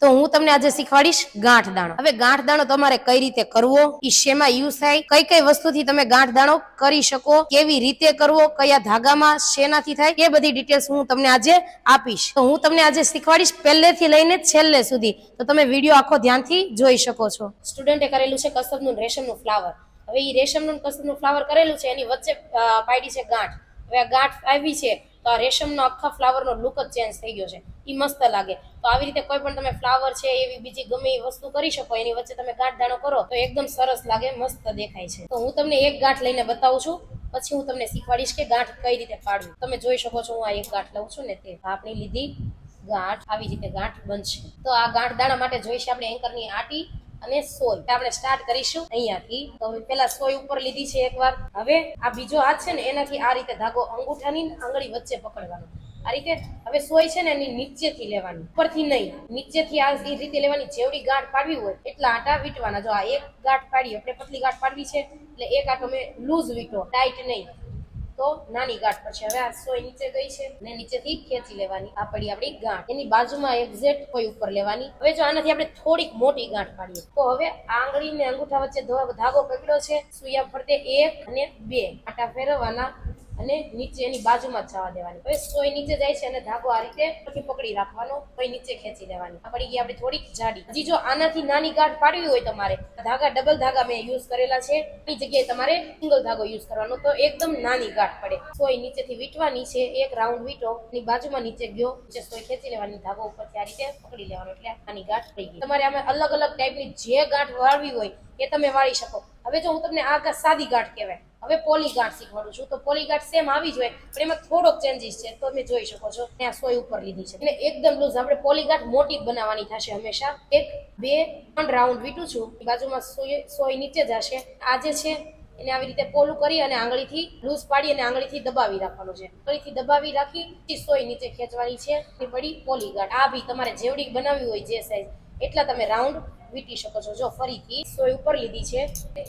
તો હું તમને આજે શીખવાડીશ ગાંઠ દાણો। હવે ગાંઠ દાણો તમારે કઈ રીતે કરવો, ઈ શેમાં યુઝ થાય, કઈ કઈ વસ્તુથી તમે ગાંઠ દાણો કરી શકો, કેવી રીતે કરવો, કયા ધાગામાં શેનાથી થાય, એ બધી ડિટેલ્સ હું તમને આજે આપીશ। તો હું તમને આજે શીખવાડીશ પહેલેથી લઈને છેલ્લે સુધી, તો તમે વિડીયો આખો ધ્યાનથી જોઈ શકો છો। સ્ટુડન્ટે કરેલું છે કસબનું રેશમનું ફ્લાવર। હવે ઈ રેશમનું કસબનું ફ્લાવર કરેલું છે, એની વચ્ચે પાડી છે ગાંઠ। હવે આ ગાંઠ આવી છે તો આ રેશમનો આખા ફ્લાવરનો લુક જ ચેન્જ થઈ ગયો છે, ઈ મસ્ત લાગે। તો આવી રીતે કોઈ પણ તમે ફ્લાવર છે એવી બીજી ગમે એ વસ્તુ કરી શકો, એની વચ્ચે તમે ગાંઠ દાણો કરો તો એકદમ સરસ લાગે, મસ્ત દેખાય છે। તો હું તમને એક ગાંઠ લઈને બતાવું છું, પછી હું તમને શીખવાડીશ કે ગાંઠ કઈ રીતે પાડવી। તમે જોઈ શકો છો હું આ એક ગાંઠ લઉં છું ને, તે આપણી લીધી ગાંઠ આવી રીતે ગાંઠ બનશે। તો આ ગાંઠ દાણા માટે જોઈશે આપણે એંકરની આટી અને સોય। આપણે સ્ટાર્ટ કરીશું અહીંયાથી। તો પેલા સોય ઉપર લીધી છે એકવાર। હવે આ બીજો હાથ છે ને એનાથી આ રીતે ધાગો અંગૂઠાની આંગળી વચ્ચે પકડવાનો, આ રીતે। હવે સોય છે ને એની નીચેથી લેવાની, ઉપરથી નહીં, નીચેથી આ રીતે લેવાની। જેવડી ગાંઠ પાડવી હોય એટલા આટા વીટવાના। જો આ એક ગાંઠ પાડી, આપણે પતલી ગાંઠ પાડવી છે એટલે એક આટો મેં લૂઝ વીટો, ટાઈટ નહીં, તો નાની ગાંઠ પડશે। હવે આ સોય નીચે ગઈ છે ને નીચેથી ખેંચી લેવાની, આ પડી આપણી ગાંઠ। એની બાજુમાં એક્ઝેક્ટ કોઈ ઉપર લેવાની। હવે જો આનાથી આપણે થોડીક મોટી ગાંઠ પાડીએ તો હવે આંગળી ને અંગૂઠા વચ્ચે ધાગો પકડ્યો છે, સુઈયા ફરતે 1 અને 2 આટા ફેરવવાના અને નીચે એની બાજુમાં જ જવા દેવાની। હવે સોય નીચે જાય છે અને ધાગો આ રીતે પકડી રાખવાનો, પછી નીચે ખેંચી લેવાની, આ પડી ગઈ આપણી થોડીક જાડી। હજી જો આનાથી નાની ગાંઠ પાડવી હોય તમારે, ધાગા ડબલ ધાગા મેં યુઝ કરેલા છે, એ જગ્યાએ તમારે સિંગલ ધાગો યુઝ કરવાનો, તો એકદમ નાની ગાંઠ પડે। સોય નીચેથી વીટવાની છે, એક રાઉન્ડ વીટો, એની બાજુમાં નીચે ગયો, નીચે સોય ખેંચી લેવાની, ધાગો ઉપરથી આ રીતે પકડી લેવાનો, એટલે નાની ગાંઠ થઈ ગઈ। તમારે આમાં અલગ અલગ ટાઈપની જે ગાંઠ વાળવી હોય એ તમે વાળી શકો। હવે જો હું તમને આ સાદી ગાંઠ કહેવાય, હવે પોલી ગાંઠ શીખવાડું છું। તો પોલી ગાંઠ સેમ આવી જ હોય પણ એમાં થોડોક ચેન્જીસ છે, તો તમે જોઈ શકો છો। ત્યાં સોય ઉપર લીધી છે એટલે એકદમ લૂઝ, આપણે પોલી ગાંઠ મોટી બનાવવાની થશે હંમેશા। 1 2 3 રાઉન્ડ વીટું છું, બાજુમાં સોય નીચે જશે, આ જે છે એને આવી રીતે પોલું કરી અને આંગળીથી લૂઝ પાડી અને આંગળીથી દબાવી રાખવાનું છે। આંગળીથી દબાવી રાખી સોય નીચે ખેંચવાની છે, એ પડી પોલી ગાંઠ। આ બી તમારે જેવડી બનાવવી હોય જે સાઈઝ એટલા તમે રાઉન્ડ વીટી શકો છો। જો ફરીથી સોય ઉપર લીધી છે,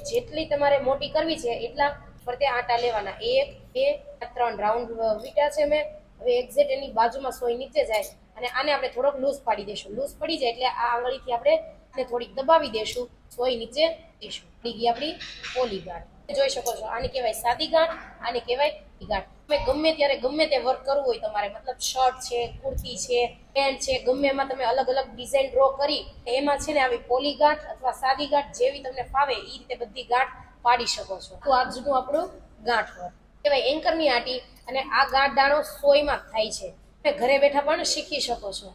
જેટલી તમારે મોટી કરવી છે એટલા ફરતે આટા લેવાના, 1 2 3 રાઉન્ડ વીટા છે મેં। હવે એક્ઝેક્ટ એની બાજુમાં સોય નીચે જાય અને આને આપણે થોડોક લૂઝ પાડી દેશું। લૂઝ પડી જાય એટલે આ આંગળીથી આપણે થોડીક દબાવી દેશું, સોય નીચે દેશું, પડી ગઈ આપણી પોલી ગાંઠ। જોઈ શકો છો આને કહેવાય સાદી ગાંઠ, આને કહેવાય ગાંઠ। તમે ગમે ત્યારે ગમે તે વર્ક કરવું હોય તમારે, મતલબ શર્ટ છે, કુર્તી છે, પેન્ટ છે, ગમે એમાં તમે અલગ અલગ ડિઝાઇન ડ્રો કરી એમાં છે ને આવી પોલી ગાંઠ અથવા સાદી ગાંઠ જેવી તમને ફાવે એ રીતે બધી ગાંઠ પાડી શકો છો। તો આજનું આપણું ગાંઠ વર્ક કહેવાય એંકરની આટી। અને આ ગાંઠ દાણો સોયમાં થાય છે, તમે ઘરે બેઠા પણ શીખી શકો છો।